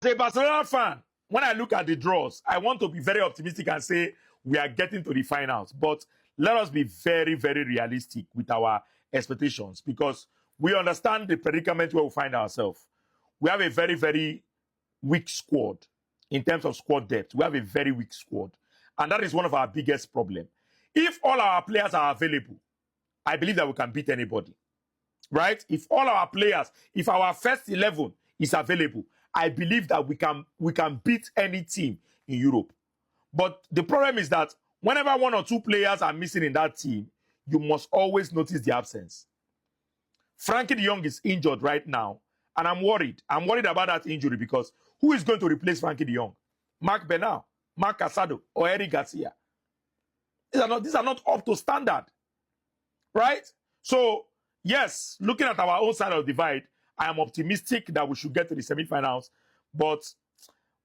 As a Barcelona fan, when I look at the draws, I want to be very optimistic and say we are getting to the finals. But let us be very, very realistic with our expectations because we understand the predicament where we find ourselves. We have a very, very weak squad in terms of squad depth. We have a very weak squad. And that is one of our biggest problems. If all our players are available, I believe that we can beat anybody. Right? If all our players, if our first 11 is available, I believe that we can beat any team in Europe. But the problem is that whenever one or two players are missing in that team, you must always notice the absence. Frankie de Jong is injured right now, and I'm worried. I'm worried about that injury because who is going to replace Frankie de Jong? Marc Bernal, Marc Casado, or Eric Garcia? These are not up to standard. Right? So, yes, looking at our own side of the divide, I am optimistic that we should get to the semi-finals, but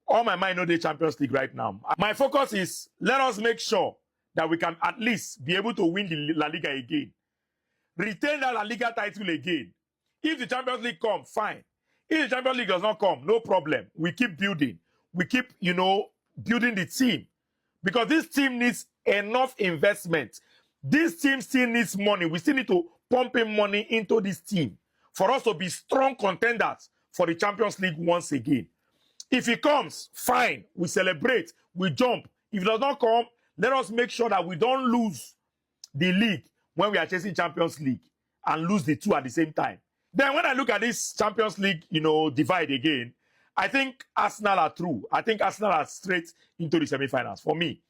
all my mind on the Champions League right now. My focus is let us make sure that we can at least be able to win the La Liga again. Retain that La Liga title again. If the Champions League comes, fine. If the Champions League does not come, no problem. We keep building. We keep, building the team. Because this team needs enough investment. This team still needs money. We still need to pump in money into this team for us to be strong contenders for the Champions League once again. If it comes, fine. We celebrate. We jump. If it does not come, let us make sure that we don't lose the league when we are chasing Champions League and lose the two at the same time. Then when I look at this Champions League, divide again, I think Arsenal are through. I think Arsenal are straight into the semi-finals. For me,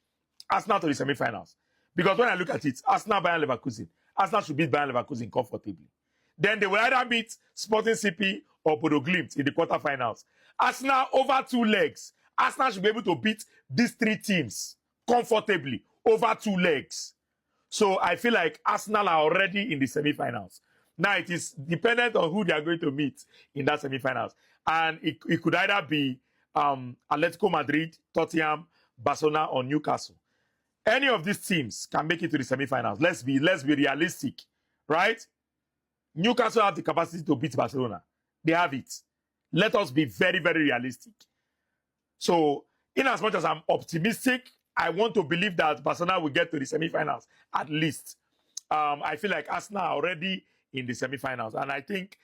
Arsenal to the semi-finals. Because when I look at it, Arsenal, Bayern Leverkusen, Arsenal should beat Bayern Leverkusen comfortably. Then they will either beat Sporting CP or Bodo Glimt in the quarterfinals. Arsenal over 2 legs. Arsenal should be able to beat these 3 teams comfortably over 2 legs. So I feel like Arsenal are already in the semi-finals. Now it is dependent on who they are going to meet in that semi-finals. And it could either be Atletico Madrid, Tottenham, Barcelona, or Newcastle. Any of these teams can make it to the semi-finals. Let's be realistic, right? Newcastle have the capacity to beat Barcelona. They have it. Let us be very, very realistic. So, in as much as I'm optimistic, I want to believe that Barcelona will get to the semi-finals at least. I feel like Arsenal are already in the semi-finals. And I think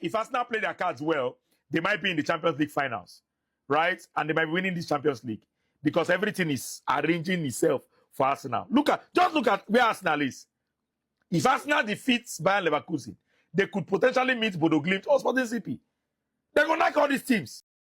if Arsenal play their cards well, they might be in the Champions League finals, right? And they might be winning this Champions League because everything is arranging itself for Arsenal. Just look at where Arsenal is. If Arsenal defeats Bayern Leverkusen, they could potentially meet Bodo Glimt or Sporting CP. They're going to like all these teams.